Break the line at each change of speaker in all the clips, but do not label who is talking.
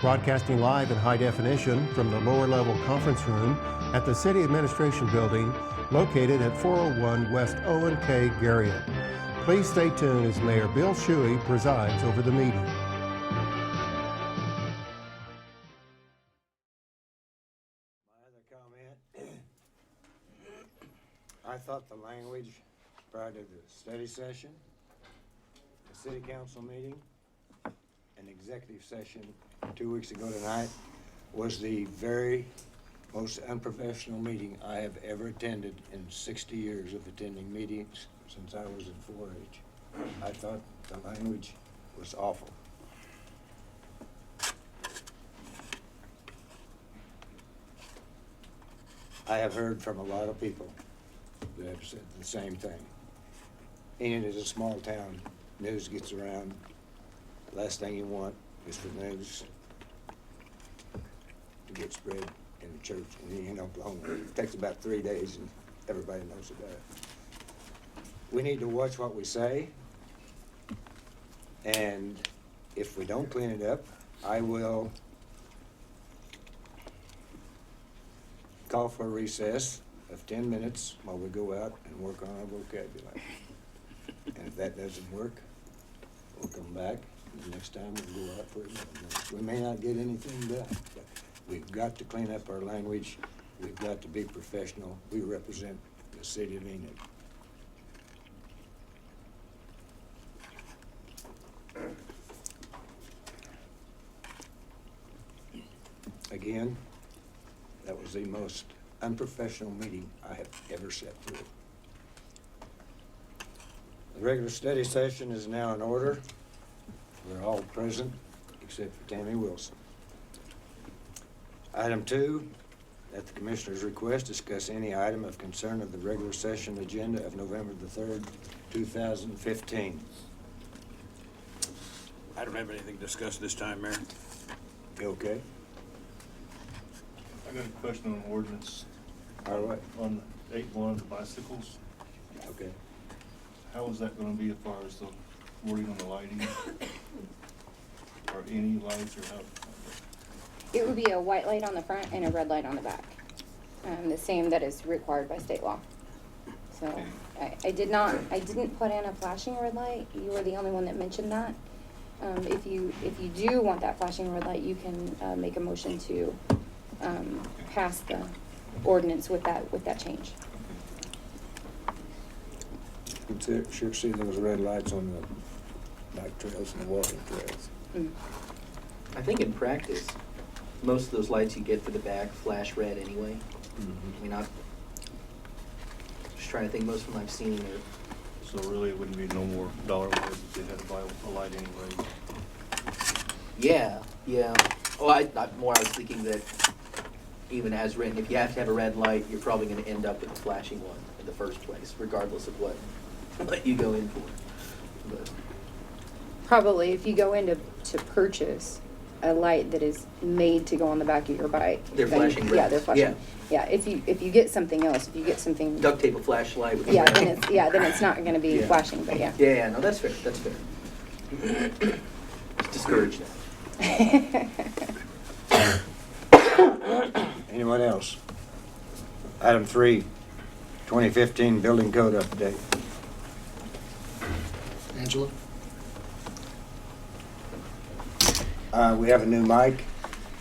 Broadcasting live in high definition from the lower level conference room at the City Administration Building located at 401 West Owen K. Garriott. Please stay tuned as Mayor Bill Shuey presides over the meeting.
My other comment, I thought the language prior to the study session, the city council meeting, and executive session 2 weeks ago tonight was the very most unprofessional meeting I have ever attended in 60 years of attending meetings since I was in 4-H. I thought the language was awful. I have heard from a lot of people that have said the same thing. Enid is a small town. News gets around. Last thing you want is for news to get spread in the church in Oklahoma. It takes about 3 days and everybody knows about it. We need to watch what we say, and if we don't clean it up, I will call for a recess of 10 minutes while we go out and work on our vocabulary. And if that doesn't work, we'll come back, and the next time we'll go out for 11 minutes. We may not get anything done, but we've got to clean up our language. We've got to be professional. We represent the city of Enid. Again, that was the most unprofessional meeting I have ever sat through. The regular study session is now in order. We're all present except for Tammy Wilson. Item 2, at the Commissioner's request, discuss any item of concern of the regular session agenda of November the 3rd, 2015.
I don't have anything to discuss this time, Mayor.
You okay?
I got a question on ordinance.
All right.
On 8.1, the bicycles.
Okay.
How is that gonna be as far as the wording on the lighting? Or any lights or how?
It would be a white light on the front and a red light on the back. The same that is required by state law. So I didn't put in a flashing red light. You were the only one that mentioned that. If you do want that flashing red light, you can make a motion to pass the ordinance with that change.
Sure see those red lights on the bike trails and the walking trails.
I think in practice, most of those lights you get for the back flash red anyway. I mean, I'm just trying to think, most of them I've seen are.
So really it wouldn't be no more dollar wise if they had to buy a light anyway.
Yeah. Oh, I was thinking that even as written, if you have to have a red light, you're probably going to end up with a flashing one in the first place, regardless of what you go in for. But
Probably if you go in to purchase a light that is made to go on the back of your bike.
They're
then-
flashing red.
Yeah, they're flashing.
Yeah.
Yeah, if you get something else, if you get something.
duct tape a flashlight with
Yeah,
red.
then it's not going to be
Yeah.
flashing, but yeah.
Yeah, no, that's fair. That's fair. Just discourage that.
Anyone else? Item 3, 2015 Building Code Update.
Angela?
We have a new mic.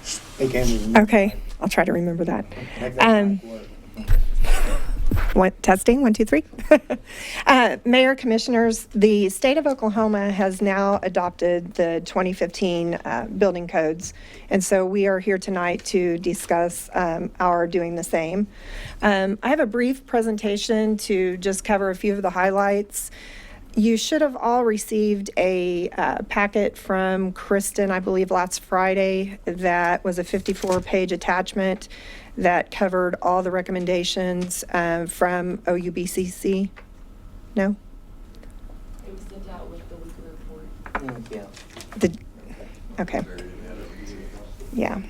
Speak into the
Okay, I'll try to remember that.
Make that mic work.
Testing, 1, 2, 3. Mayor, Commissioners, the state of Oklahoma has now adopted the 2015 building codes, and so we are here tonight to discuss our doing the same. I have a brief presentation to just cover a few of the highlights. You should have all received a packet from Kristen, I believe, last Friday. That was a 54-page attachment that covered all the recommendations from OUBCC. No?
It was sent out with the weekly report.
Yeah.
Okay. Yeah.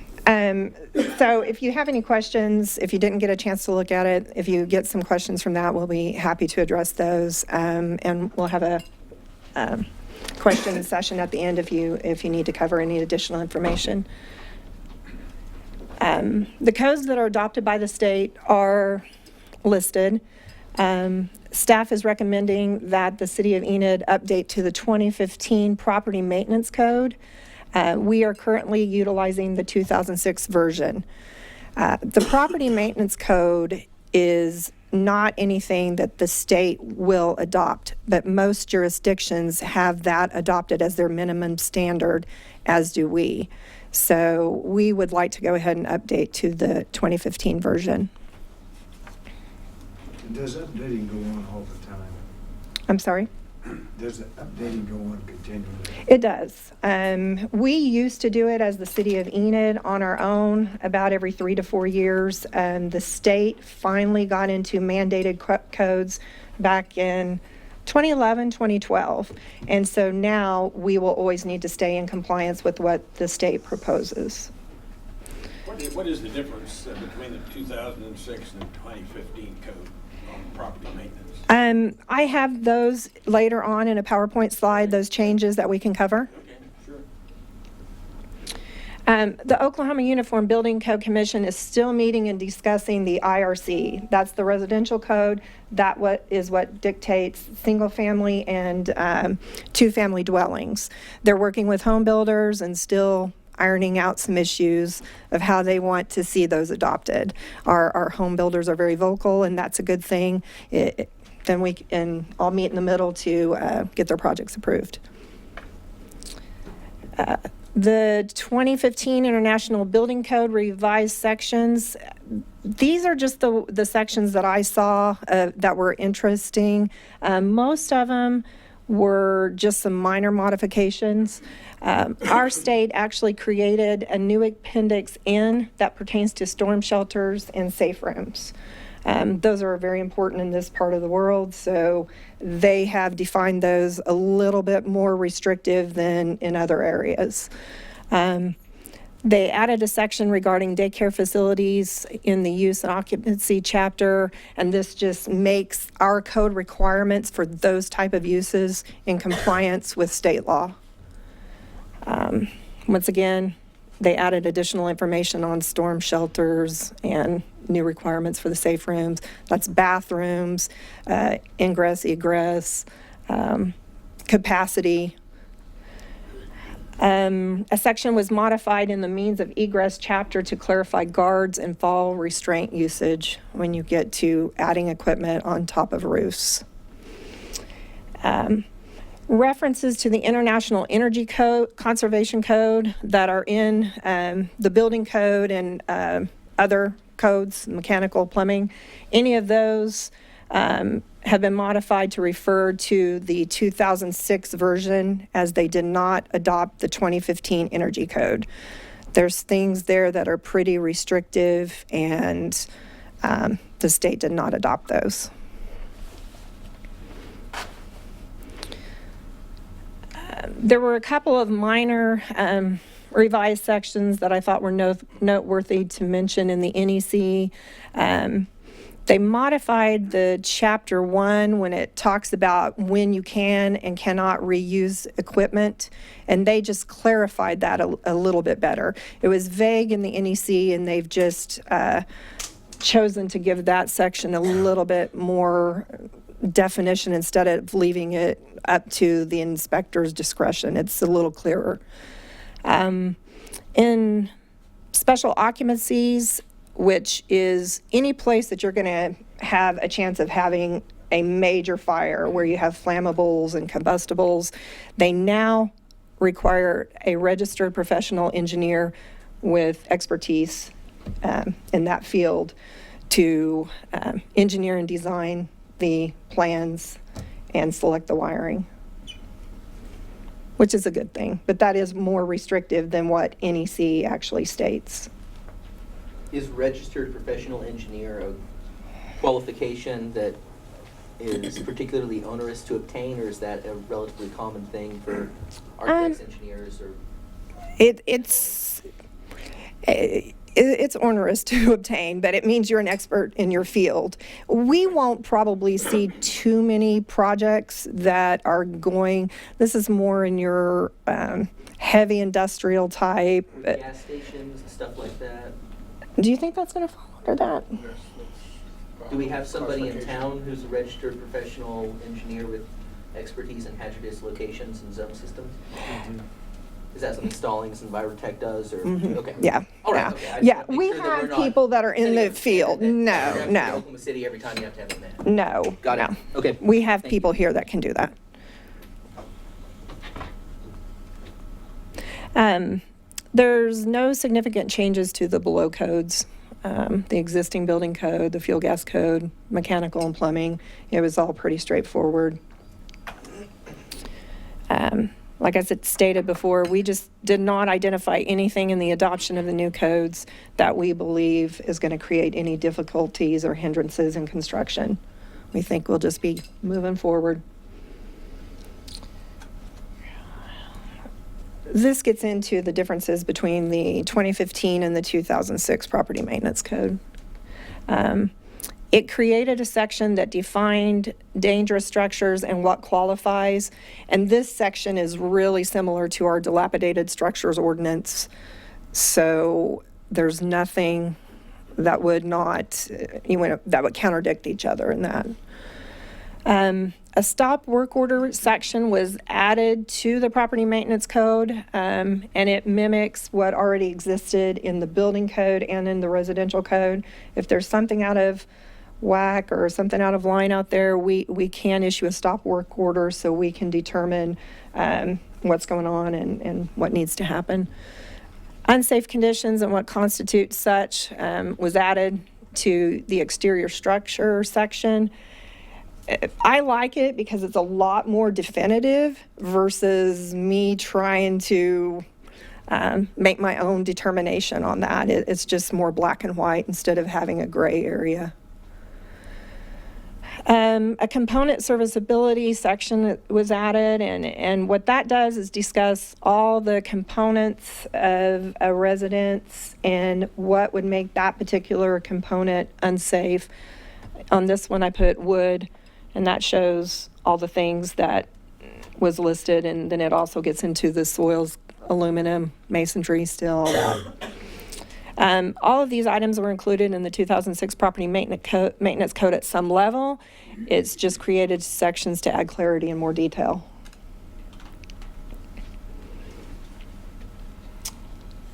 So if you have any questions, if you didn't get a chance to look at it, if you get some questions from that, we'll be happy to address those. And we'll have a question session at the end if you need to cover any additional information. The codes that are adopted by the state are listed. Staff is recommending that the City of Enid update to the 2015 Property Maintenance Code. We are currently utilizing the 2006 version. The Property Maintenance Code is not anything that the state will adopt, but most jurisdictions have that adopted as their minimum standard, as do we. So we would like to go ahead and update to the 2015 version.
Does updating go on all the time?
I'm sorry?
Does the updating go on continually?
It does. We used to do it as the City of Enid on our own about every 3 to 4 years. The state finally got into mandated codes back in 2011, 2012. And so now we will always need to stay in compliance with what the state proposes.
What is the difference between the 2006 and the 2015 code on property maintenance?
I have those later on in a PowerPoint slide, those changes that we can cover.
Okay, sure.
The Oklahoma Uniform Building Code Commission is still meeting and discussing the IRC. That's the residential code. That is what dictates single-family and two-family dwellings. They're working with home builders and still ironing out some issues of how they want to see those adopted. Our home builders are very vocal, and that's a good thing. Then we can all meet in the middle to get their projects approved. The 2015 International Building Code revised sections, these are just the sections that I saw that were interesting. Most of them were just some minor modifications. Our state actually created a new Appendix N that pertains to storm shelters and safe rooms. Those are very important in this part of the world, so they have defined those a little bit more restrictive than in other areas. They added a section regarding daycare facilities in the use and occupancy chapter, and this just makes our code requirements for those type of uses in compliance with state law. Once again, they added additional information on storm shelters and new requirements for the safe rooms. That's bathrooms, ingress, egress, capacity. A section was modified in the means of egress chapter to clarify guards and fall restraint usage when you get to adding equipment on top of roofs. References to the International Energy Code, Conservation Code that are in the building code and other codes, mechanical, plumbing, any of those have been modified to refer to the 2006 version, as they did not adopt the 2015 Energy Code. There's things there that are pretty restrictive, and the state did not adopt those. There were a couple of minor revised sections that I thought were noteworthy to mention in the NEC. They modified the Chapter 1 when it talks about when you can and cannot reuse equipment, and they just clarified that a little bit better. It was vague in the NEC, and they've just chosen to give that section a little bit more definition instead of leaving it up to the inspector's discretion. It's a little clearer. In special occupancies, which is any place that you're going to have a chance of having a major fire where you have flammables and combustibles, they now require a registered professional engineer with expertise in that field to engineer and design the plans and select the wiring, which is a good thing, but that is more restrictive than what NEC actually states.
Is registered professional engineer a qualification that is particularly onerous to obtain, or is that a relatively common thing for architects, engineers, or?
It's onerous to obtain, but it means you're an expert in your field. We won't probably see too many projects that are going, this is more in your heavy industrial type.
Gas stations and stuff like that.
Do you think that's going to fall under that?
Do we have somebody in town who's a registered professional engineer with expertise in hazardous locations and zone systems? Is that something Stallings and Envirotech does, or, okay?
Yeah.
All right,
Yeah.
okay. I just
Yeah,
wanna make
we
sure that we're
have
not
people that are in
setting
the
up
field.
that
No,
you have to go to
no.
Oklahoma City every time you have to have a man.
No.
Got it.
no.
Okay.
We have
Thank
people
you.
here that can do that. There's no significant changes to the below codes. The existing building code, the fuel gas code, mechanical and plumbing, it was all pretty straightforward. Like I said, stated before, we just did not identify anything in the adoption of the new codes that we believe is going to create any difficulties or hindrances in construction. We think we'll just be moving forward. This gets into the differences between the 2015 and the 2006 property maintenance code. It created a section that defined dangerous structures and what qualifies, and this section is really similar to our dilapidated structures ordinance. So there's nothing that would not, that would contradict each other in that. A stop work order section was added to the property maintenance code, and it mimics what already existed in the building code and in the residential code. If there's something out of whack or something out of line out there, we can issue a stop work order so we can determine what's going on and what needs to happen. Unsafe conditions and what constitutes such was added to the exterior structure section. I like it because it's a lot more definitive versus me trying to make my own determination on that. It's just more black and white instead of having a gray area. A component serviceability section was added, and what that does is discuss all the components of a residence and what would make that particular component unsafe. On this one, I put wood, and that shows all the things that was listed, and then it also gets into the soils, aluminum, masonry, steel, all that. All of these items were included in the 2006 property maintenance code at some level. It's just created sections to add clarity and more detail.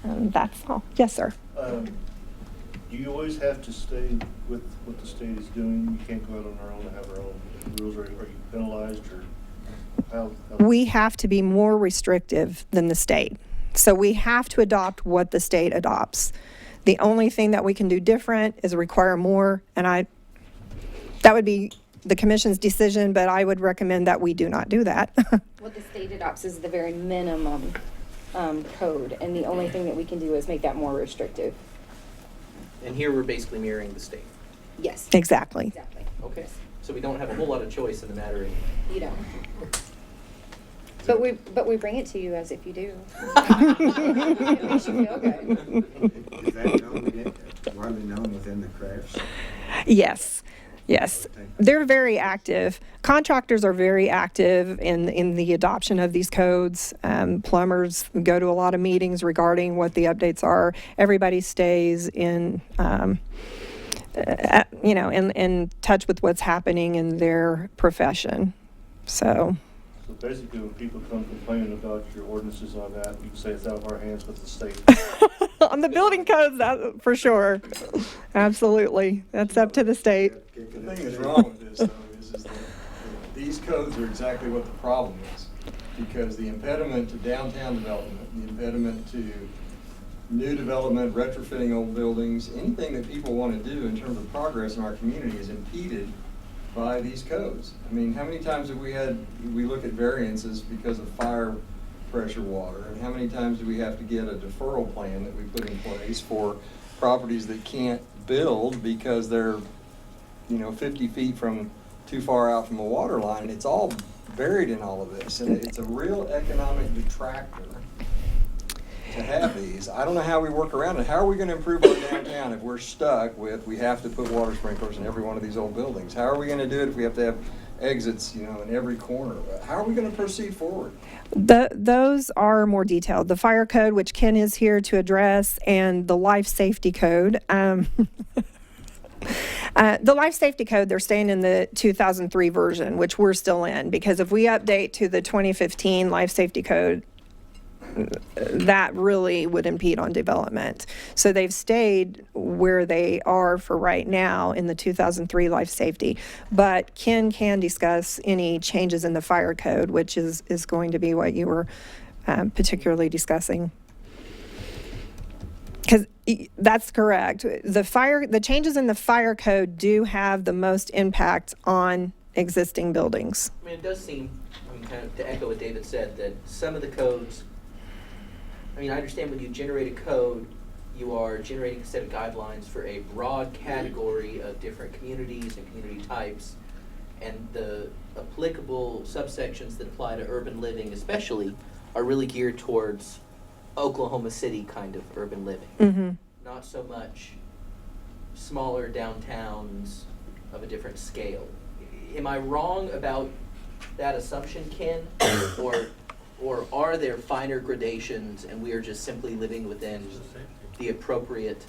That's all. Yes, sir.
Do you always have to stay with what the state is doing? You can't go out on our own and have our own rules, or are you penalized, or how?
We have to be more restrictive than the state. So we have to adopt what the state adopts. The only thing that we can do different is require more, and that would be the commission's decision, but I would recommend that we do not do that.
What the state adopts is the very minimum code, and the only thing that we can do is make that more restrictive.
And here we're basically mirroring the state.
Yes.
Exactly.
Exactly.
Okay. So we don't have a whole lot of choice in the matter of.
You don't. But we bring it to you as if you do. It makes you feel good.
Is that known, widely known within the crafts?
Yes. Yes, they're very active. Contractors are very active in the adoption of these codes. Plumbers go to a lot of meetings regarding what the updates are. Everybody stays in, in touch with what's happening in their profession. So
basically, when people come complaining about your ordinances on that, you can say it's out of our hands with the state.
on the building codes, that for sure, absolutely, that's up to the state.
The thing that's wrong with this, though, is that these codes are exactly what the problem is. Because the impediment to downtown development, the impediment to new development, retrofitting old buildings, anything that people want to do in terms of progress in our community is impeded by these codes. I mean, how many times have we look at variances because of fire pressure water? And how many times do we have to get a deferral plan that we put in place for properties that can't build because they're 50 feet from too far out from a water line, and it's all buried in all of this, and it's a real economic detractor to have these. I don't know how we work around it. How are we gonna improve our downtown if we're stuck with, we have to put water sprinklers in every one of these old buildings? How are we gonna do it if we have to have exits, you know, in every corner? How are we gonna proceed forward?
Those are more detailed. The fire code, which Ken is here to address, and the life safety code. The life safety code, they're staying in the 2003 version, which we're still in, because if we update to the 2015 life safety code, that really would impede on development. So they've stayed where they are for right now in the 2003 life safety. But Ken can discuss any changes in the fire code, which is going to be what you were particularly discussing. Because that's correct. The changes in the fire code do have the most impact on existing buildings.
I mean, it does seem, kind of to echo what David said, that some of the codes, I understand when you generate a code, you are generating a set of guidelines for a broad category of different communities and community types, and the applicable subsections that apply to urban living especially are really geared towards Oklahoma City kind of urban living.
Mm-hmm.
Not so much smaller downtowns of a different scale. Am I wrong about that assumption, Ken? Or are there finer gradations and we are just simply living within the appropriate,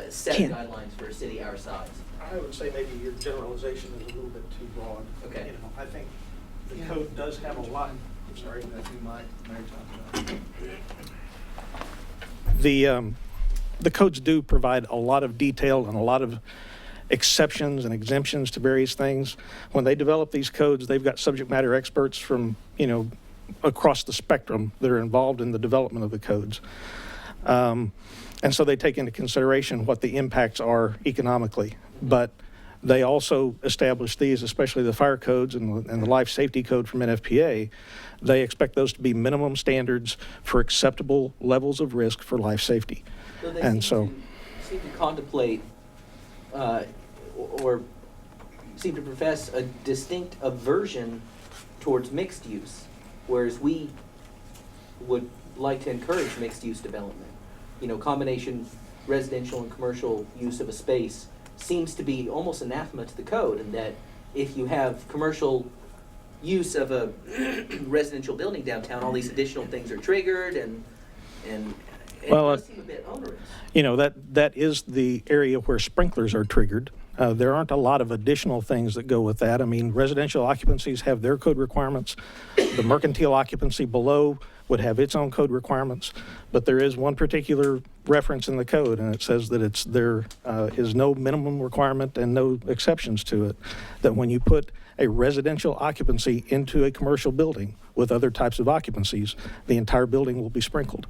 set of guidelines for a city our size?
I would say maybe your generalization is a little bit too broad.
Okay.
I think the code does have a lot. I'm sorry.
The codes do provide a lot of detail and a lot of exceptions and exemptions to various things. When they develop these codes, they've got subject matter experts from, across the spectrum that are involved in the development of the codes. And so they take into consideration what the impacts are economically. But they also establish these, especially the fire codes and the life safety code from NFPA. They expect those to be minimum standards for acceptable levels of risk for life safety.
So they
And
seem to contemplate or seem to profess a distinct aversion towards mixed use, whereas we would like to encourage mixed use development. Combination residential and commercial use of a space seems to be almost anathema to the code, in that if you have commercial use of a residential building downtown, all these additional things are triggered, and it does seem a bit onerous.
That is the area where sprinklers are triggered. There aren't a lot of additional things that go with that. Residential occupancies have their code requirements. The mercantile occupancy below would have its own code requirements, but there is one particular reference in the code, and it says that there is no minimum requirement and no exceptions to it, that when you put a residential occupancy into a commercial building with other types of occupancies, the entire building will be sprinkled.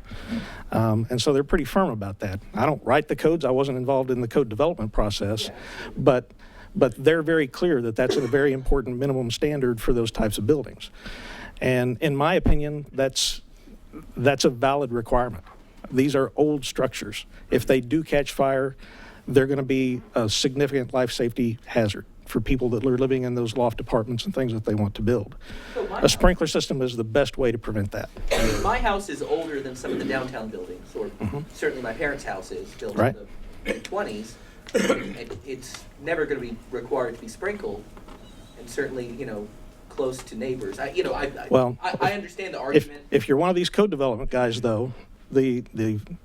And so they're pretty firm about that. I don't write the codes. I wasn't involved in the code development process, but they're very clear that that's a very important minimum standard for those types of buildings. And in my opinion, that's a valid requirement. These are old structures. If they do catch fire, they're going to be a significant life safety hazard for people that are living in those loft apartments and things that they want to build. A sprinkler system is the best way to prevent that.
My house is older than some of the downtown buildings, or certainly my parents' house is, built
Right.
in the 20s. It's never going to be required to be sprinkled, and certainly, close to neighbors. I understand the argument.
If you're one of these code development guys, though, the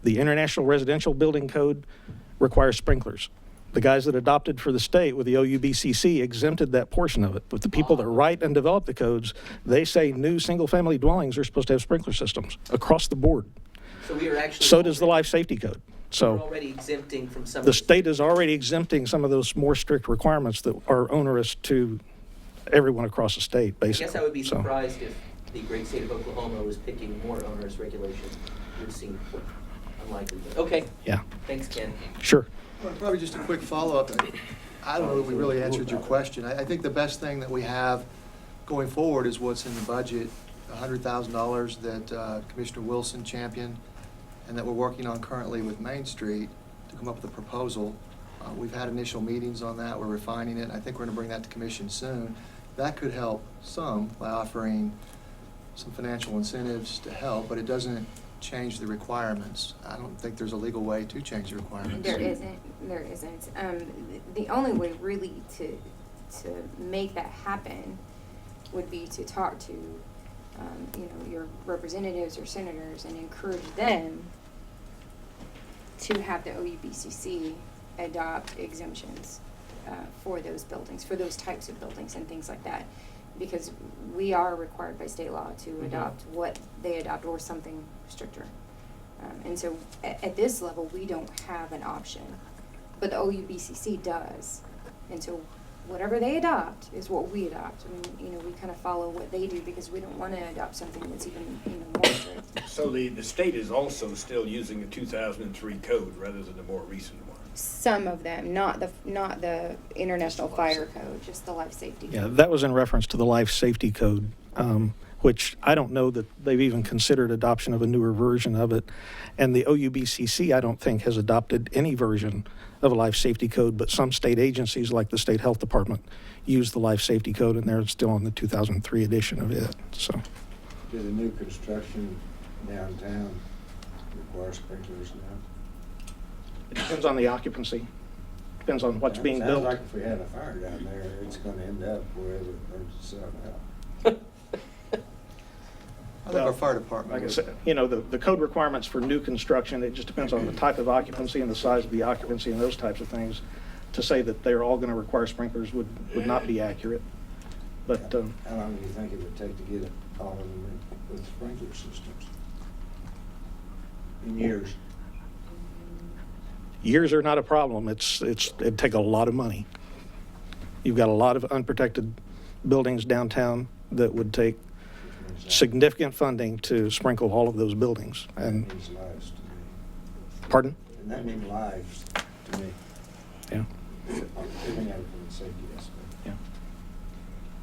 International Residential Building Code requires sprinklers. The guys that adopted for the state with the OUBCC exempted that portion of it. But the people that write and develop the codes, they say new single-family dwellings are supposed to have sprinkler systems across the board.
So we are actually.
So does the life safety code.
We're
So
already exempting from some.
the state is already exempting some of those more strict requirements that are onerous to everyone across the state, basically.
I guess I would be
So-
surprised if the great state of Oklahoma was picking more onerous regulations. It would seem unlikely. But okay.
Yeah,
Thanks, Ken.
sure.
Well, probably just a quick follow-up. I don't know if we really answered your question. I think the best thing that we have going forward is what's in the budget, $100,000 that Commissioner Wilson championed and that we're working on currently with Main Street to come up with a proposal. We've had initial meetings on that. We're refining it. I think we're going to bring that to commission soon. That could help some by offering some financial incentives to help, but it doesn't change the requirements. I don't think there's a legal way to change the requirements.
There isn't. The only way really to make that happen would be to talk to, your representatives or senators and encourage them to have the OUBCC adopt exemptions for those buildings, for those types of buildings and things like that. Because we are required by state law to adopt what they adopt or something stricter. And so at this level, we don't have an option, but the OUBCC does. And so whatever they adopt is what we adopt. I mean, we kind of follow what they do because we don't want to adopt something that's even, more strict.
So the state is also still using the 2003 code rather than the more recent one?
Some of them, not the International Fire Code, just the Life Safety Code.
Yeah, that was in reference to the Life Safety Code, which I don't know that they've even considered adoption of a newer version of it. And the OUBCC, I don't think, has adopted any version of a Life Safety Code, but some state agencies, like the State Health Department, use the Life Safety Code, and they're still on the 2003 edition of it, so.
Do the new construction downtown require sprinklers now?
It depends on the occupancy. Depends on what's being built.
Sounds like if we have a fire down there, it's gonna end up wherever it burns itself out.
I think our fire department.
Like I said, the code requirements for new construction, it just depends on the type of occupancy and the size of the occupancy and those types of things. To say that they're all going to require sprinklers would not be accurate. But
how long do you think it would take to get it all of them with sprinkler systems? In years?
years are not a problem. It'd take a lot of money. You've got a lot of unprotected buildings downtown that would take significant funding to sprinkle all of those buildings. And
That means lives to me.
pardon?
And that means lives to me.
Yeah.
Everything out from the safety aspect.
Yeah.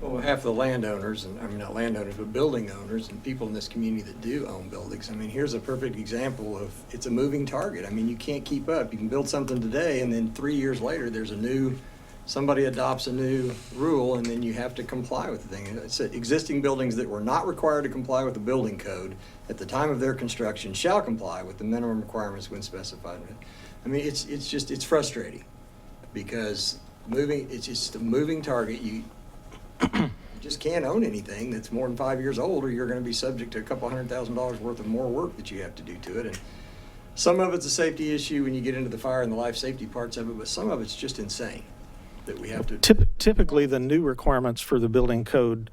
Well, half the landowners, not landowners, but building owners and people in this community that do own buildings, here's a perfect example of, it's a moving target. You can't keep up. You can build something today and then 3 years later, somebody adopts a new rule and then you have to comply with the thing. It's existing buildings that were not required to comply with the building code at the time of their construction shall comply with the minimum requirements when specified. It's frustrating because it's just a moving target. You just can't own anything that's more than 5 years old, or you're going to be subject to a couple $100,000 worth of more work that you have to do to it. And some of it's a safety issue when you get into the fire and the life safety parts of it, but some of it's just insane that we have to.
Typically, the new requirements for the building code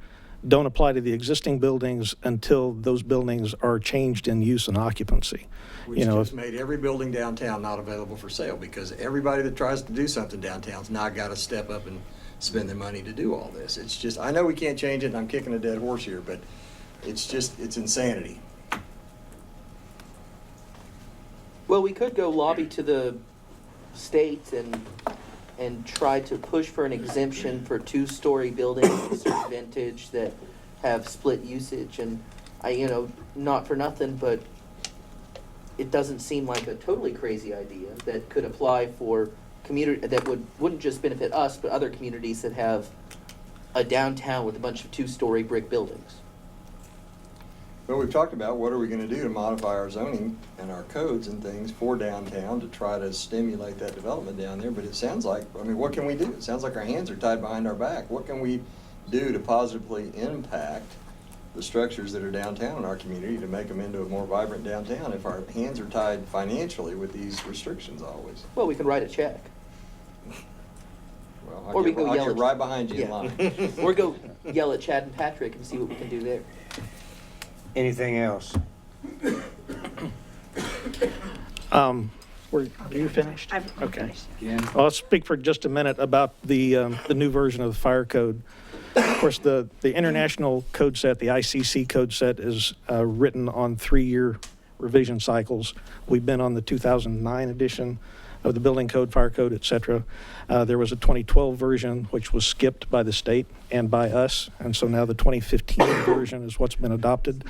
don't apply to the existing buildings until those buildings are changed in use and occupancy.
Which just made every building downtown not available for sale, because everybody that tries to do something downtown's now got to step up and spend their money to do all this. It's just, I know we can't change it, and I'm kicking a dead horse here, but it's insanity.
Well, we could go lobby to the state and try to push for an exemption for two-story buildings of a certain vintage that have split usage. And not for nothing, but it doesn't seem like a totally crazy idea that could apply for community that wouldn't just benefit us, but other communities that have a downtown with a bunch of two-story brick buildings.
Well, we've talked about what are we going to do to modify our zoning and our codes and things for downtown to try to stimulate that development down there, but it sounds like, what can we do? It sounds like our hands are tied behind our back. What can we do to positively impact the structures that are downtown in our community to make them into a more vibrant downtown if our hands are tied financially with these restrictions always?
Well, we can write a check.
Well,
Or we go
I'll
yell
get
at-
right behind you in
Yeah.
line.
Or go yell at Chad and Patrick and see what we can do there.
Anything else?
Are you finished? Okay.
Again?
Well, let's speak for just a minute about the new version of the fire code. Of course, the international code set, the ICC code set, is written on 3-year revision cycles. We've been on the 2009 edition of the building code, fire code, et cetera. There was a 2012 version, which was skipped by the state and by us, and so now the 2015 version is what's been adopted,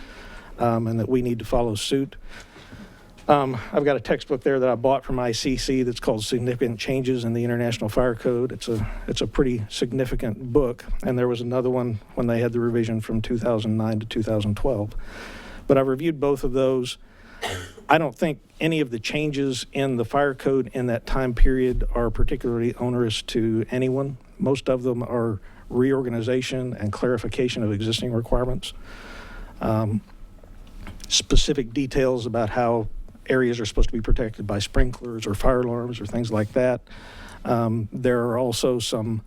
and that we need to follow suit. I've got a textbook there that I bought from ICC that's called Significant Changes in the International Fire Code. It's a pretty significant book, and there was another one when they had the revision from 2009 to 2012. But I've reviewed both of those. I don't think any of the changes in the fire code in that time period are particularly onerous to anyone. Most of them are reorganization and clarification of existing requirements. Specific details about how areas are supposed to be protected by sprinklers or fire alarms or things like that. There are also some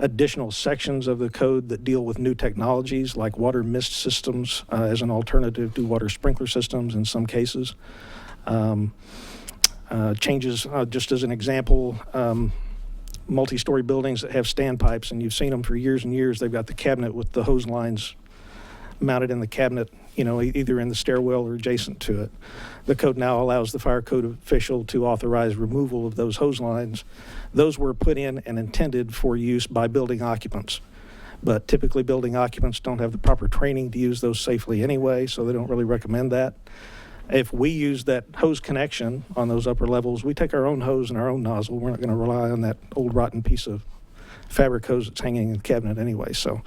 additional sections of the code that deal with new technologies like water mist systems as an alternative to water sprinkler systems in some cases. Changes, just as an example, multi-story buildings that have standpipes, and you've seen them for years and years. They've got the cabinet with the hose lines mounted in the cabinet, either in the stairwell or adjacent to it. The code now allows the fire code official to authorize removal of those hose lines. Those were put in and intended for use by building occupants. But typically building occupants don't have the proper training to use those safely anyway, so they don't really recommend that. If we use that hose connection on those upper levels, we take our own hose and our own nozzle. We're not going to rely on that old rotten piece of fabric hose that's hanging in the cabinet anyway. So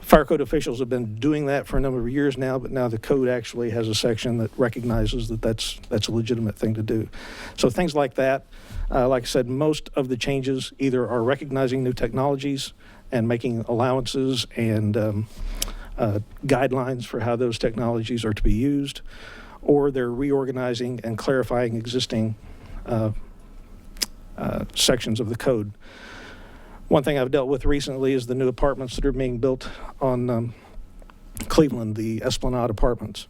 fire code officials have been doing that for a number of years now, but now the code actually has a section that recognizes that that's a legitimate thing to do. So things like that, like I said, most of the changes either are recognizing new technologies and making allowances and guidelines for how those technologies are to be used, or they're reorganizing and clarifying existing sections of the code. One thing I've dealt with recently is the new apartments that are being built on Cleveland, the Esplanade Apartments.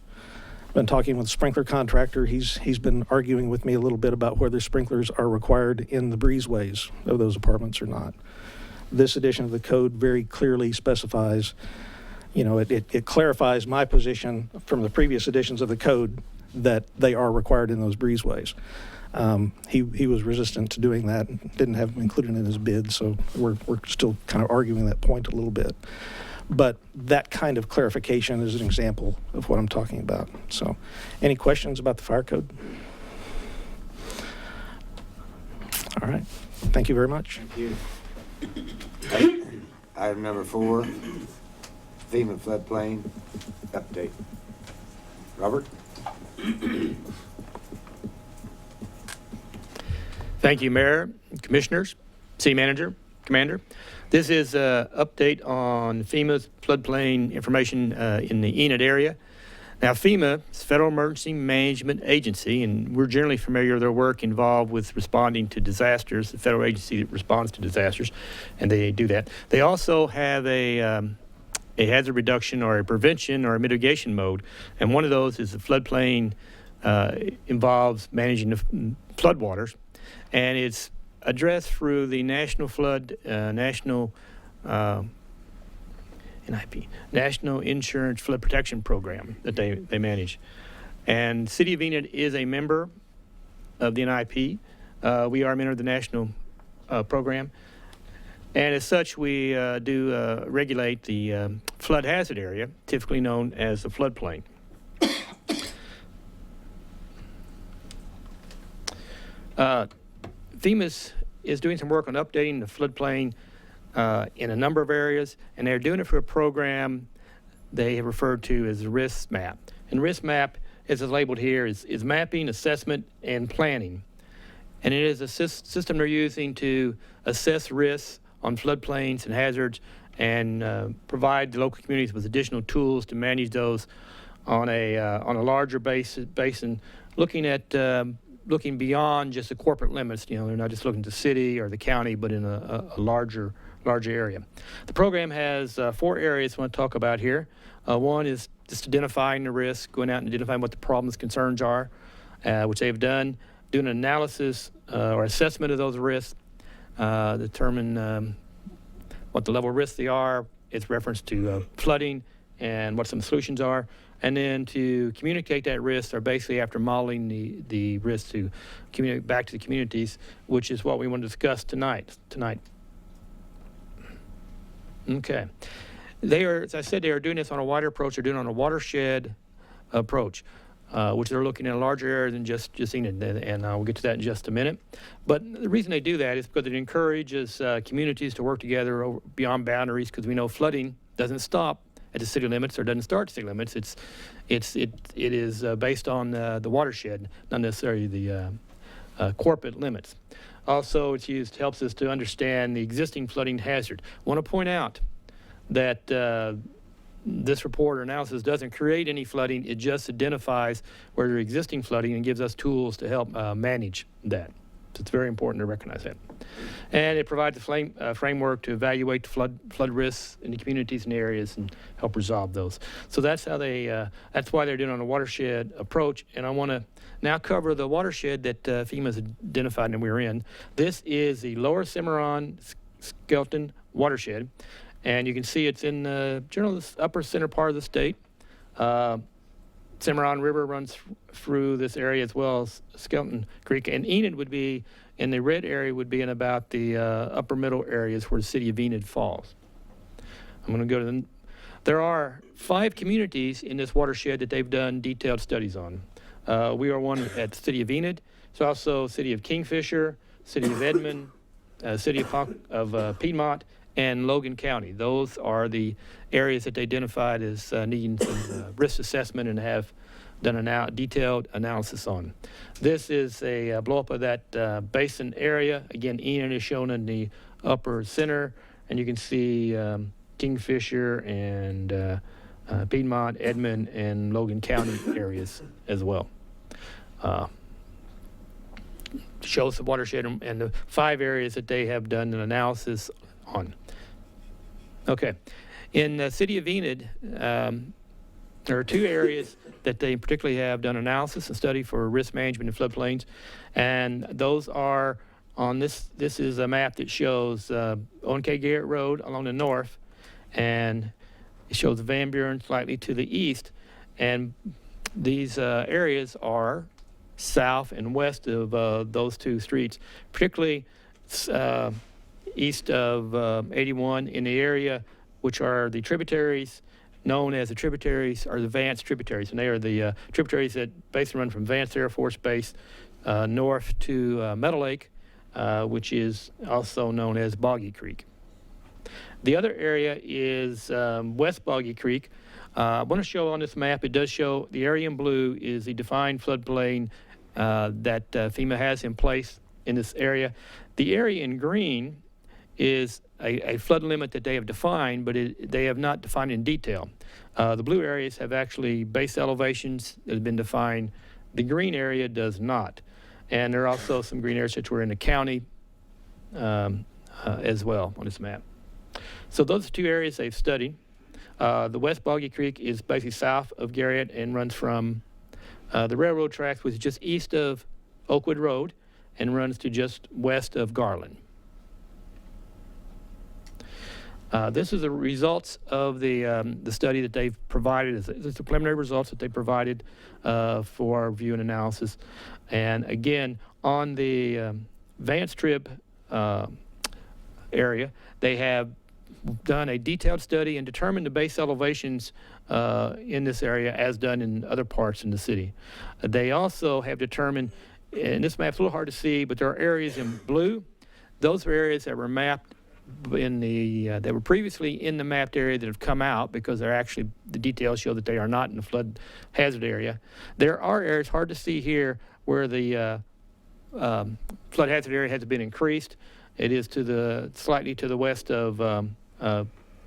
I've been talking with the sprinkler contractor. He's been arguing with me a little bit about whether sprinklers are required in the breezeways of those apartments or not. This edition of the code very clearly specifies, it clarifies my position from the previous editions of the code that they are required in those breezeways. He was resistant to doing that and didn't have them included in his bid, so we're still kind of arguing that point a little bit. But that kind of clarification is an example of what I'm talking about. So any questions about the fire code? All right. Thank you very much.
Thank you. Item number 4, FEMA floodplain update. Robert?
Thank you, Mayor, Commissioners, City Manager, Commander. This is an update on FEMA's floodplain information in the Enid area. Now, FEMA is Federal Emergency Management Agency, and we're generally familiar with their work involved with responding to disasters, the federal agency that responds to disasters, and they do that. They also have a hazard reduction or a prevention or a mitigation mode, and one of those is the floodplain involves managing the floodwaters, and it's addressed through the National National Insurance Flood Protection Program that they manage. And City of Enid is a member of the NIP. We are a member of the national program. And as such, we do regulate the flood hazard area, typically known as the floodplain. FEMA is doing some work on updating the floodplain in a number of areas, and they're doing it for a program they have referred to as the risk map. And risk map, as it's labeled here, is mapping, assessment, and planning. And it is a system they're using to assess risks on floodplains and hazards and provide the local communities with additional tools to manage those on a larger basin, looking beyond just the corporate limits. They're not just looking at the city or the county, but in a larger area. The program has 4 areas I want to talk about here. One is just identifying the risk, going out and identifying what the problems, concerns are, which they've done, doing an analysis or assessment of those risks, determine what the level of risks they are. It's reference to flooding and what some solutions are, and then to communicate that risk, or basically after modeling the risk, to communicate back to the communities, which is what we want to discuss tonight. Okay. They are, as I said, they are doing this on a wider approach. They're doing it on a watershed approach. which they're looking at a larger area than just Enid, and we'll get to that in just a minute. But the reason they do that is because it encourages communities to work together beyond boundaries, because we know flooding doesn't stop at the city limits or doesn't start at city limits. It is based on the watershed, not necessarily the corporate limits. Also, helps us to understand the existing flooding hazard. I want to point out that this report or analysis doesn't create any flooding. It just identifies where there's existing flooding and gives us tools to help manage that. So it's very important to recognize that. And it provides a framework to evaluate the flood risks in the communities and areas and help resolve those. So that's how that's why they're doing it on a watershed approach. And I want to now cover the watershed that FEMA's identified and we're in. This is the Lower Cimarron Skelton watershed. And you can see it's in the upper center part of the state. Cimarron River runs through this area as well as Skelton Creek. And Enid would be, in the red area, would be in about the upper middle areas where the city of Enid falls. I'm going to go to there are 5 communities in this watershed that they've done detailed studies on. We are one at the city of Enid. It's also city of Kingfisher, city of Edmond, city of Piedmont, and Logan County. Those are the areas that they identified as needing some risk assessment and have done a detailed analysis on. This is a blow-up of that basin area. Again, Enid is shown in the upper center, and you can see Kingfisher and Piedmont, Edmond, and Logan County areas as well. Shows the watershed and the 5 areas that they have done an analysis on. Okay, in the city of Enid, there are 2 areas that they particularly have done analysis and study for risk management in floodplains, and those are on this. This is a map that shows O&K Garrett Road along the north, and it shows Van Buren slightly to the east, and these areas are south and west of those 2 streets, particularly east of 81 in the area which are the tributaries known as the tributaries or the Vance tributaries, and they are the tributaries that basically run from Vance Air Force Base north to Meadow Lake, which is also known as Boggy Creek. The other area is West Boggy Creek. I want to show on this map, it does show the area in blue is the defined floodplain that FEMA has in place in this area. The area in green is a flood limit that they have defined, but they have not defined in detail. The blue areas have actually base elevations that have been defined. The green area does not. And there are also some green areas that were in the county as well on this map. So those are 2 areas they've studied. The West Boggy Creek is basically south of Garrett and runs from the railroad tracks, which is just east of Oakwood Road, and runs to just west of Garland. This is the results of the study that they've provided. It's the preliminary results that they provided for our review and analysis. And again, on the Vance Trib area, they have done a detailed study and determined the base elevations in this area as done in other parts in the city. They also have determined, and this map's a little hard to see, but there are areas in blue. Those are areas that were mapped in they were previously in the mapped area that have come out because they're actually, the details show that they are not in the flood hazard area. There are areas, hard to see here, where the flood hazard area has been increased. It is slightly to the west of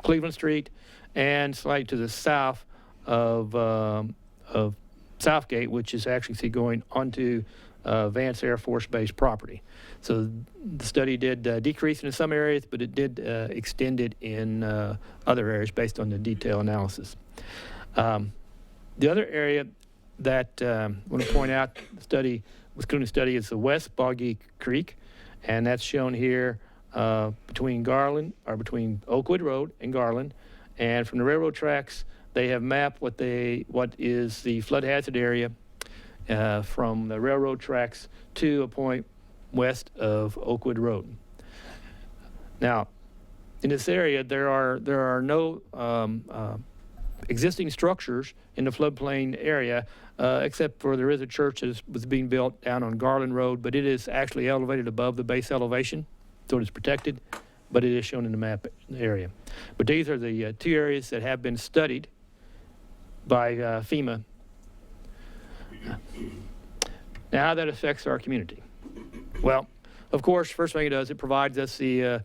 Cleveland Street and slightly to the south of Southgate, which is actually going onto Vance Air Force Base property. So the study did decrease in some areas, but it did extend it in other areas based on the detailed analysis. The other area that I want to point out, the study, Wisconsin study, is the West Boggy Creek, and that's shown here between Oakwood Road and Garland. And from the railroad tracks, they have mapped what is the flood hazard area from the railroad tracks to a point west of Oakwood Road. Now, in this area, there are no existing structures in the floodplain area, except for there is a church that was being built down on Garland Road, but it is actually elevated above the base elevation, so it is protected, but it is shown in the map area. But these are the two areas that have been studied by FEMA. Now, how that affects our community. Well, of course, first thing it does, it provides us the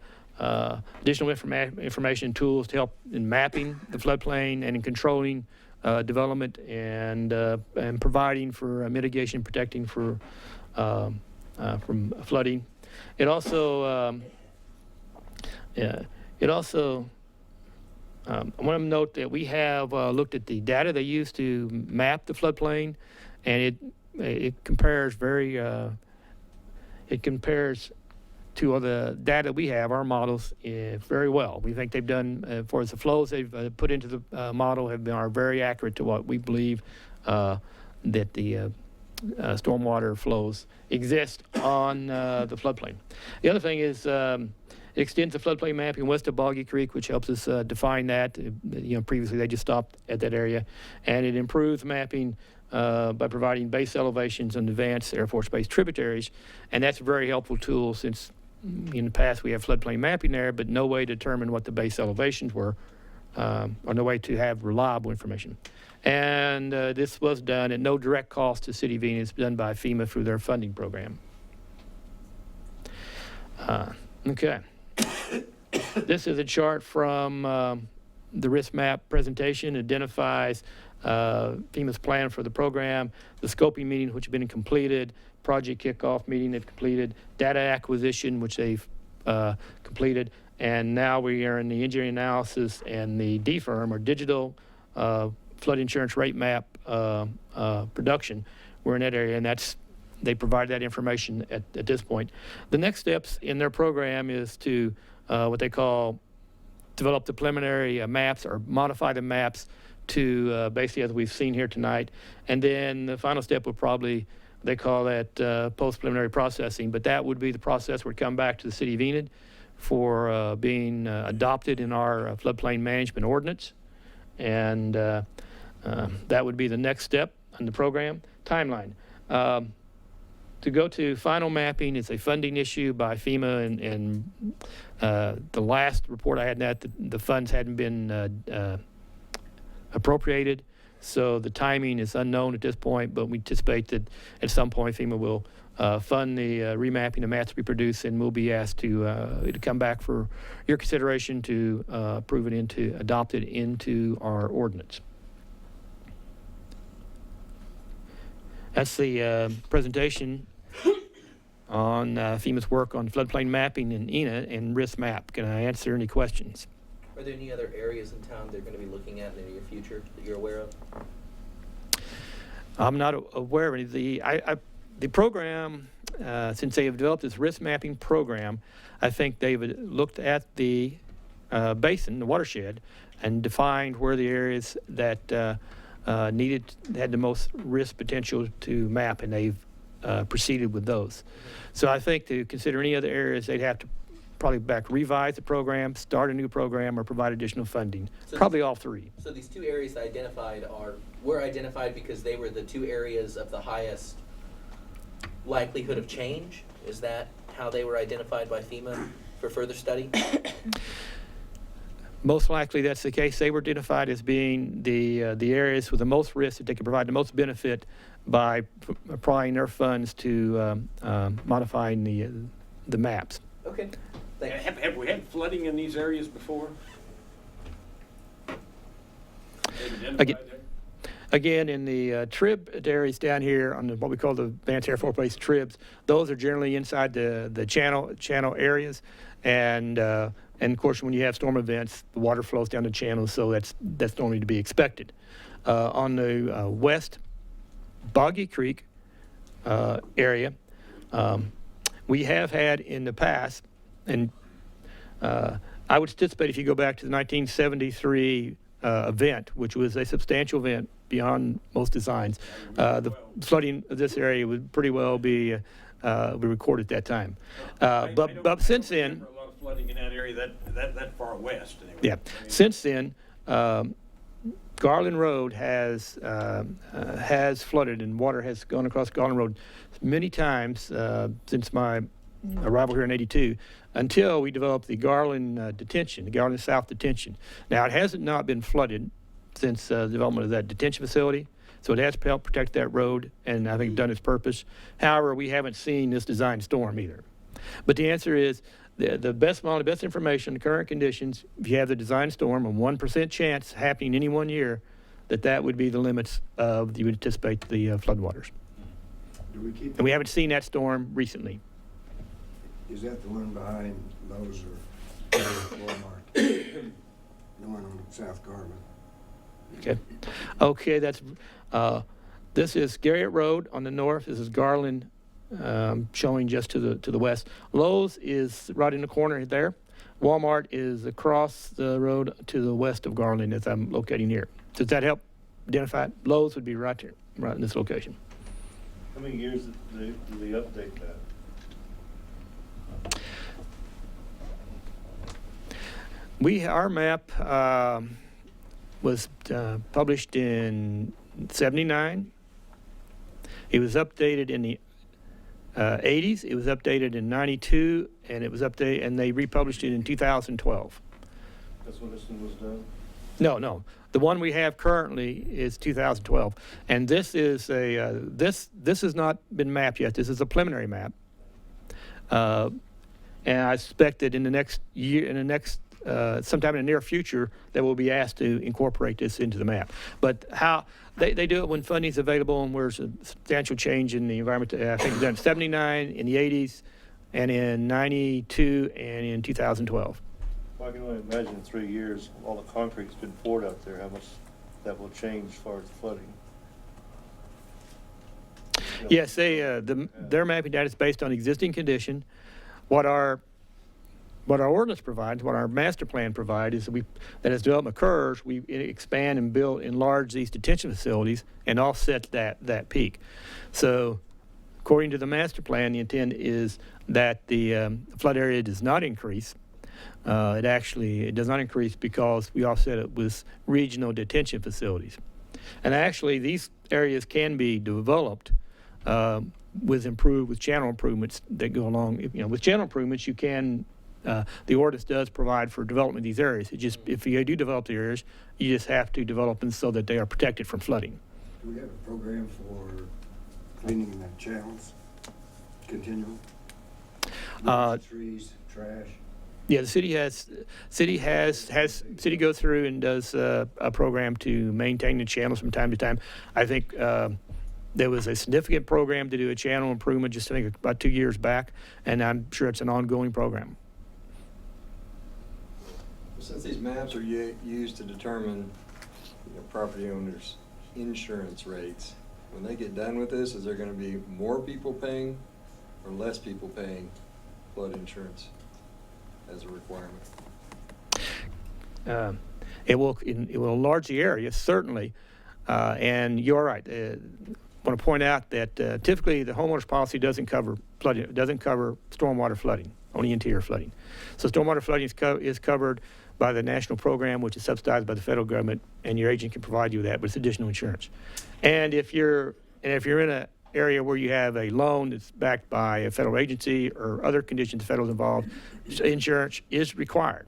additional information and tools to help in mapping the floodplain and in controlling development and providing for mitigation, protecting for from flooding. It also I want to note that we have looked at the data they use to map the floodplain, and it compares to all the data we have, our models, very well. We think they've done, for the flows they've put into the model are very accurate to what we believe that the stormwater flows exist on the floodplain. The other thing is it extends the floodplain mapping west of Boggy Creek, which helps us define that. Previously they just stopped at that area. And it improves mapping by providing base elevations and advanced Air Force Base tributaries. And that's a very helpful tool since in the past we have floodplain mapping there, but no way to determine what the base elevations were, or no way to have reliable information. And this was done at no direct cost to City of Enid. It's done by FEMA through their funding program. Okay. This is a chart from the risk map presentation. It identifies FEMA's plan for the program, the scoping meeting, which has been completed, project kickoff meeting they've completed, data acquisition, which they've completed, and now we are in the engineering analysis and the DFIRM, or digital flood insurance rate map production. We're in that area, and they provide that information at this point. The next steps in their program is to what they call develop the preliminary maps or modify the maps to basically as we've seen here tonight. And then the final step would probably, they call that post-preliminary processing, but that would be the process would come back to the City of Enid for being adopted in our floodplain management ordinance. And that would be the next step in the program. Timeline. To go to final mapping, it's a funding issue by FEMA, and the last report I had that the funds hadn't been appropriated, so the timing is unknown at this point, but we anticipate that at some point FEMA will fund the remapping of maps we produce, and we'll be asked to come back for your consideration to adopt it into our ordinance. That's the presentation on FEMA's work on floodplain mapping in Enid and risk map. Can I answer any questions?
Are there any other areas in town they're going to be looking at in the near future that you're aware of?
I'm not aware of any. The program, since they have developed this risk mapping program, I think they've looked at the basin, the watershed, and defined where the areas that had the most risk potential to map, and they've proceeded with those. So I think to consider any other areas, they'd have to probably revise the program, start a new program, or provide additional funding. So probably all three.
So these two areas identified were identified because they were the two areas of the highest likelihood of change? Is that how they were identified by FEMA for further study?
Most likely that's the case. They were identified as being the areas with the most risk that they could provide the most benefit by applying their funds to modifying the maps.
Okay. Thanks.
Have we had flooding in these areas before?
Again, in the trib areas down here on what we call the Advanced Air Force Base tribs, those are generally inside the channel areas, and of course when you have storm events, the water flows down the channel, so that's normally to be expected. On the west Boggy Creek area, we have had in the past, and I would anticipate if you go back to the 1973 event, which was a substantial event beyond most designs, the flooding of this area would pretty well be recorded at that time. But since then,
a lot of flooding in that area that far west. Anyway.
Yeah. Since then, Garland Road has flooded, and water has gone across Garland Road many times since my arrival here in '82, until we developed the Garland detention, the Garland South detention. Now, it hasn't not been flooded since the development of that detention facility, so it has helped protect that road, and I think done its purpose. However, we haven't seen this design storm either. But the answer is, the best model, the best information, the current conditions, if you have the design storm, a 1% chance happening any one year, that would be the limits of, you would anticipate the floodwaters.
Do we keep,
And we haven't seen that storm recently.
is that the one behind Lowe's or Walmart? The one on South Garland?
Okay, that's, this is Garriott Road on the north. This is Garland, showing just to the west. Lowe's is right in the corner there. Walmart is across the road to the west of Garland as I'm locating here. Does that help identify it? Lowe's would be right here, right in this location.
How many years do they update that?
Our map was published in '79. It was updated in the 80s. It was updated in '92, and it was updated, and they republished it in 2012.
That's when this one was done?
No. The one we have currently is 2012, and this is this has not been mapped yet. This is a preliminary map, and I suspect that in the next year, sometime in the near future, that we'll be asked to incorporate this into the map. But how they do it when funding is available and where's a substantial change in the environment. I think it's done in '79, in the '80s, and in '92, and in 2012.
Well, I can only imagine in 3 years, all the concrete's been poured out there, how much that will change as far as flooding.
Yes, their mapping data is based on existing condition. What our ordinance provides, what our master plan provides, is that as development occurs, we expand and enlarge these detention facilities and offset that peak. So, according to the master plan, the intent is that the flood area does not increase. It does not increase because we offset it with regional detention facilities. And actually, these areas can be developed with channel improvements that go along. With channel improvements, you can. The ordinance does provide for development of these areas. If you do develop the areas, you just have to develop them so that they are protected from flooding.
Do we have a program for cleaning the channels continually? Trees, trash?
Yeah, the city goes through and does a program to maintain the channels from time to time. I think there was a significant program to do a channel improvement just I think about 2 years back, and I'm sure it's an ongoing program.
Since these maps are used to determine property owners' insurance rates, when they get done with this, is there going to be more people paying or less people paying flood insurance as a requirement?
It will enlarge the area, certainly, and you're right. I want to point out that typically the homeowner's policy doesn't cover flooding. It doesn't cover stormwater flooding, only interior flooding. So stormwater flooding is covered by the national program, which is subsidized by the federal government, and your agent can provide you with that, but it's additional insurance. And if you're in an area where you have a loan that's backed by a federal agency or other conditions the federal's involved, insurance is required.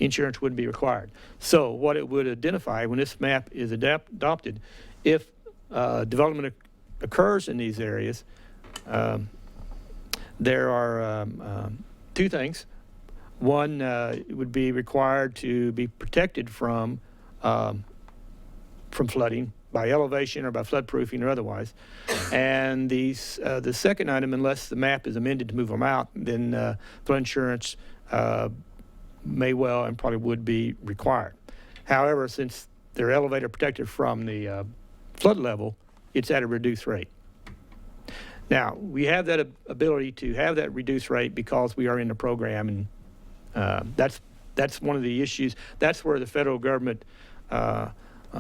Insurance would be required. So what it would identify when this map is adopted, if development occurs in these areas, there are two things. One, it would be required to be protected from flooding by elevation or by floodproofing or otherwise. And the second item, unless the map is amended to move them out, then flood insurance may well and probably would be required. However, since they're elevated protected from the flood level, it's at a reduced rate. Now, we have that ability to have that reduced rate because we are in the program, and that's one of the issues. That's where the federal government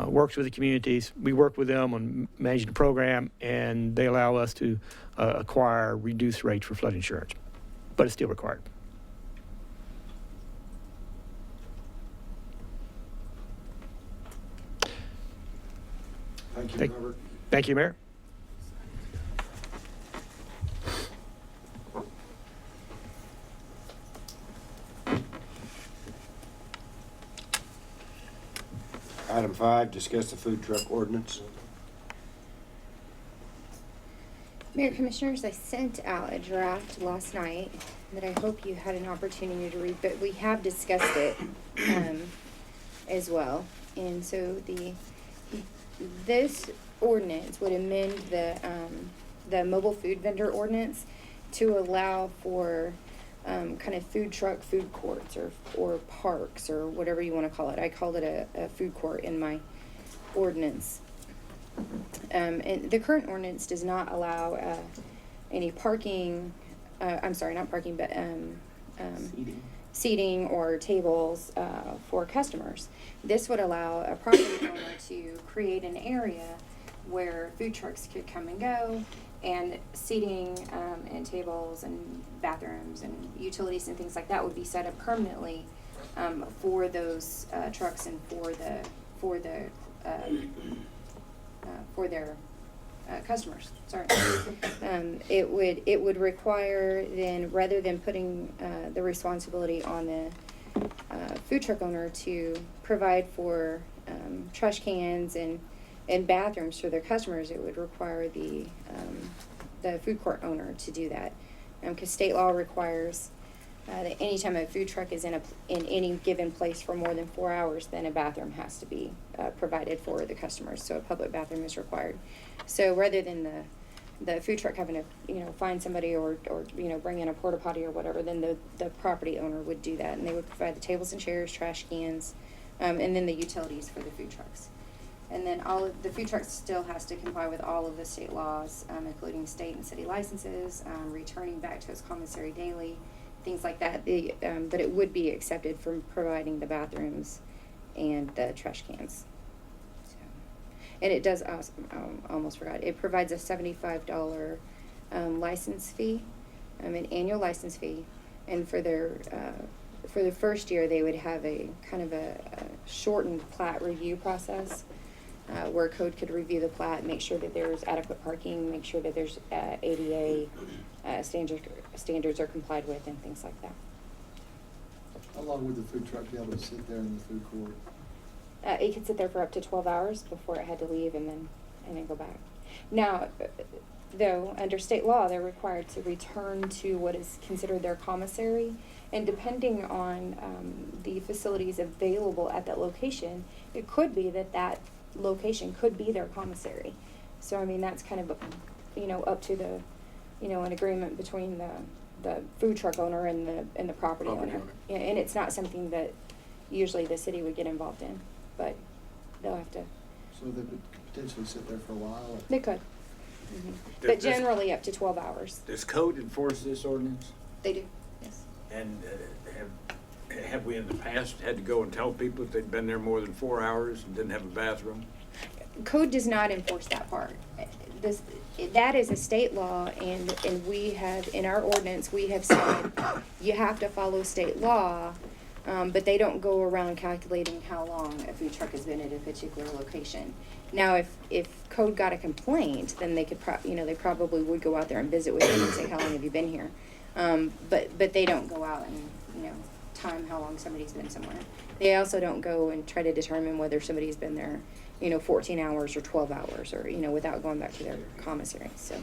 works with the communities. We work with them on managing the program, and they allow us to acquire reduced rates for flood insurance, but it's still required.
Thank you,
Thank-
Robert.
Thank you, Mayor.
Item 5, discuss the food truck ordinance.
Mayor Commissioners, I sent out a draft last night that I hope you had an opportunity to read, but we have discussed it as well. And so this ordinance would amend the mobile food vendor ordinance to allow for kind of food truck food courts or parks or whatever you want to call it. I called it a food court in my ordinance. And the current ordinance does not allow any parking, I'm sorry, not parking, but seating or tables for customers. This would allow a property owner to create an area where food trucks could come and go, and seating and tables and bathrooms and utilities and things like that would be set up permanently for those trucks and for their customers. Sorry. It would require then, rather than putting the responsibility on the food truck owner to provide for trash cans and bathrooms for their customers, it would require the food court owner to do that, because state law requires that anytime a food truck is in any given place for more than 4 hours, then a bathroom has to be provided for the customers. So a public bathroom is required. So rather than the food truck having to find somebody or bring in a porta potty or whatever, then the property owner would do that, and they would provide the tables and chairs, trash cans, and then the utilities for the food trucks. And then all of the food trucks still has to comply with all of the state laws, including state and city licenses, returning back to its commissary daily, things like that. But it would be accepted from providing the bathrooms and the trash cans. So, and it does, I almost forgot, it provides a $75 license fee, an annual license fee. And for the first year, they would have a kind of a shortened plat review process, where code could review the plat, make sure that there's adequate parking, make sure that there's ADA standards are complied with, and things like that.
How long would the food truck be able to sit there in the food court?
It could sit there for up to 12 hours before it had to leave and then go back. Now, though, under state law, they're required to return to what is considered their commissary, and depending on the facilities available at that location, it could be that location could be their commissary. So I mean, that's kind of up to the an agreement between the food truck owner and the property owner. Yeah, and it's not something that usually the city would get involved in, but they'll have to.
So they could potentially sit there for a while? Or?
They could. Mm-hmm. But generally up to 12 hours.
Does code enforce this ordinance?
They do, yes.
And have we in the past had to go and tell people if they'd been there more than 4 hours and didn't have a bathroom?
Code does not enforce that part. That is a state law, and we have, in our ordinance, we have said you have to follow state law, but they don't go around calculating how long a food truck has been at a particular location. Now, if code got a complaint, then they could they probably would go out there and visit with them and say, how long have you been here? But they don't go out and time how long somebody's been somewhere. They also don't go and try to determine whether somebody's been there 14 hours or 12 hours or without going back to their commissary. So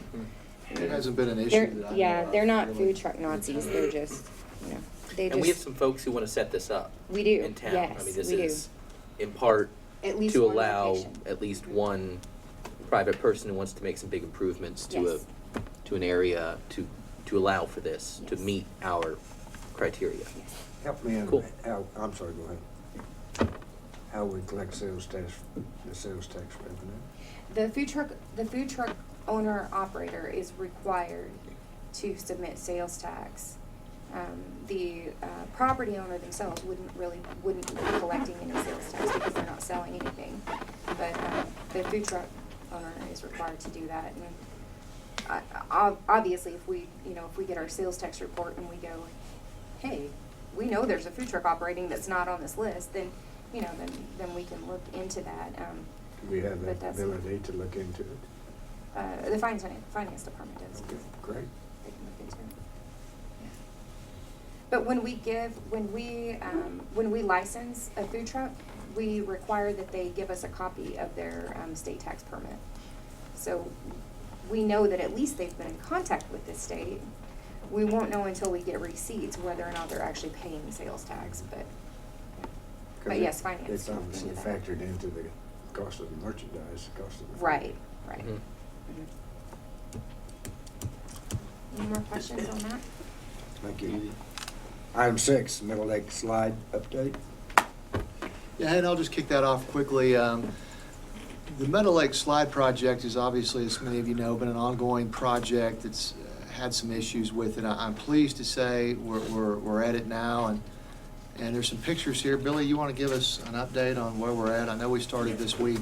it hasn't been an issue that I know of,
they're not
really.
food truck Nazis. They're just they
And we have some folks who want to set this up.
We do,
in town.
yes,
I mean, this
we do.
is in part
At least
to
one
allow
location.
at least one private person who wants to make some big improvements to
Yes.
to an area to allow for this, to
Yes.
meet our criteria.
Yes.
Help me in
Cool.
how, I'm sorry, go ahead. How we collect the sales tax revenue?
The food truck owner operator is required to submit sales tax. The property owner themselves wouldn't be collecting any sales tax because they're not selling anything. But the food truck owner is required to do that. And obviously, if we get our sales tax report and we go, hey, we know there's a food truck operating that's not on this list, then then we can look into that.
Do we have
But
that
that's-
ability to look into it?
The finance department does.
Okay, great.
They can look into it. Yeah. But when we license a food truck, we require that they give us a copy of their state tax permit. So we know that at least they've been in contact with the state. We won't know until we get receipts whether or not they're actually paying sales tax, but
'Cause
yes, finance
It's
can look
obviously
into that.
factored into the cost of the merchandise, the cost of the. food.
Right, right.
Mhm.
Any more questions on that?
Thank you. Item 6, Middle Lake Slide update.
Yeah, and I'll just kick that off quickly. The Meadow Lake Slide project is obviously, as many of you know, been an ongoing project. It's had some issues with it. I'm pleased to say we're at it now, and there's some pictures here. Billy, you want to give us an update on where we're at? I know we started this week.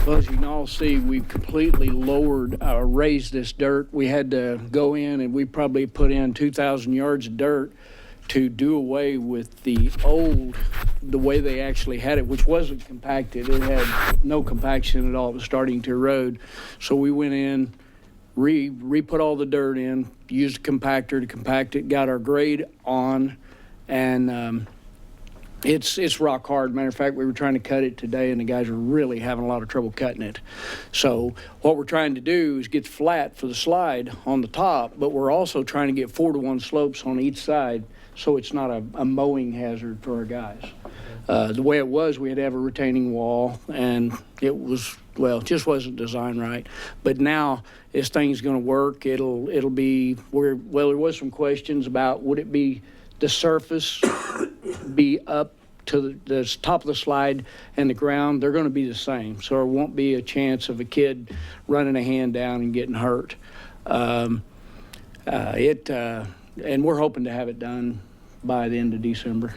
Well, as you can all see, we've completely raised this dirt. We had to go in and we probably put in 2,000 yards of dirt to do away with the way they actually had it, which wasn't compacted. It had no compaction at all. It was starting to erode. So we went in, re-put all the dirt in, used a compactor to compact it, got our grade on, and it's rock hard. Matter of fact, we were trying to cut it today, and the guys are really having a lot of trouble cutting it. So what we're trying to do is get flat for the slide on the top, but we're also trying to get 4-to-1 slopes on each side so it's not a mowing hazard for our guys. The way it was, we had to have a retaining wall, and it was, well, it just wasn't designed right. But now this thing's going to work. It'll be where, well, there was some questions about would it be the surface be up to the top of the slide and the ground. They're going to be the same, so there won't be a chance of a kid running a hand down and getting hurt. And we're hoping to have it done by the end of December.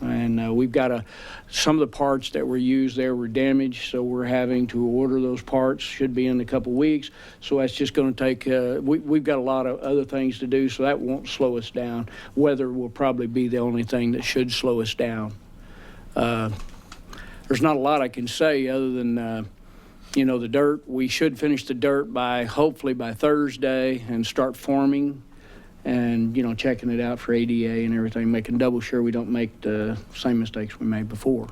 And we've got some of the parts that were used there were damaged, so we're having to order those parts. Should be in a couple weeks. So that's just going to take. We've got a lot of other things to do, so that won't slow us down. Weather will probably be the only thing that should slow us down. There's not a lot I can say other than the dirt. We should finish the dirt hopefully by Thursday and start forming. And, checking it out for ADA and everything, making double sure we don't make the same mistakes we made before.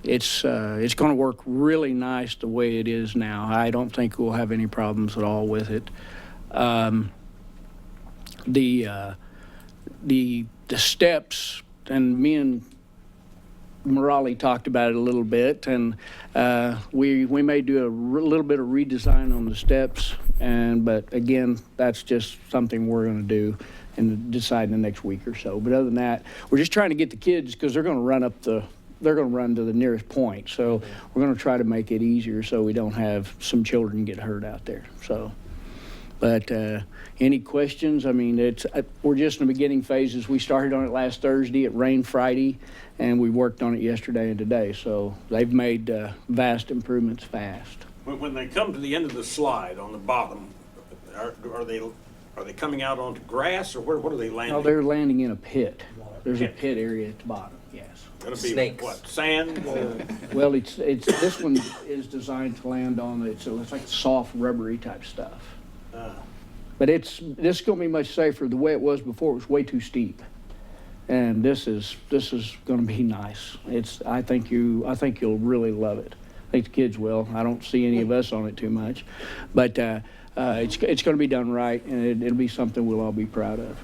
It's going to work really nice the way it is now. I don't think we'll have any problems at all with it. The steps, and me and Morali talked about it a little bit, and we may do a little bit of redesign on the steps, but again, that's just something we're going to do and decide in the next week or so. But other than that, we're just trying to get the kids, because they're going to run to the nearest point. So we're going to try to make it easier so we don't have some children get hurt out there. So, but any questions? I mean, we're just in the beginning phases. We started on it last Thursday. It rained Friday, and we worked on it yesterday and today. So they've made vast improvements fast.
When they come to the end of the slide on the bottom, are they coming out onto grass, or what are they landing?
No, they're landing in a pit. There's a pit area at the bottom. Yes.
Gonna be
Snakes.
what, sand?
Well, it's this one is designed to land on it's like soft rubbery type stuff. But this is going to be much safer. The way it was before, it was way too steep, and this is going to be nice. I think you'll really love it. I think the kids will. I don't see any of us on it too much, but it's going to be done right, and it'll be something we'll all be proud of.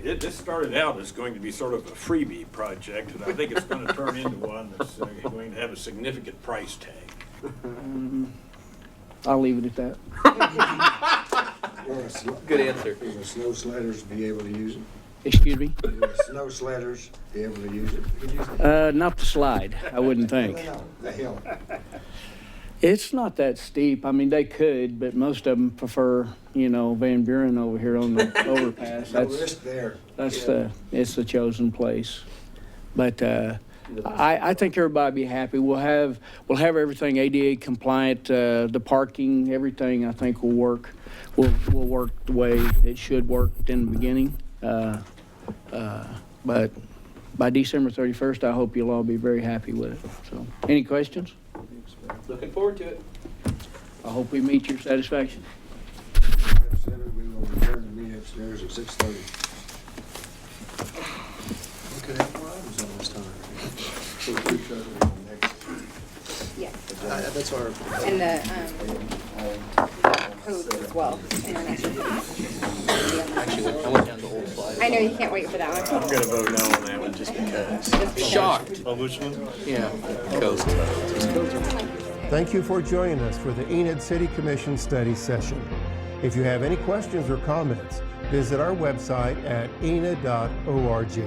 This started out as going to be sort of a freebie project, and I think it's going to turn into one that's going to have a significant price tag.
I'll leave it at that.
Good answer.
Will the snow sledders be able to use it?
Excuse me?
Will the snow sledders be able to use it?
Not the slide, I wouldn't think.
No, the hill.
It's not that steep. I mean, they could, but most of them prefer, Van Buren over here on the overpass.
No risk there.
It's the chosen place. But I think everybody be happy. We'll have everything ADA compliant, the parking, everything I think will work. Will work the way it should work in the beginning. But by December 31st, I hope you'll all be very happy with it. So, any questions?
Looking forward to it.
I hope we meet your satisfaction.
Item 7, we will return to meet upstairs at 6:30.
Okay, well, I was on this time.
So we should have it next.
Yes,
That's our.
and the codes as well, international.
Actually, I went down the old slide.
I know you can't wait for that one.
I'm gonna vote no on that one just because.
Shocked.
Oh, which one?
Yeah. Coast.
Thank you for joining us for the Enid City Commission study session. If you have any questions or comments, visit our website at enid.org.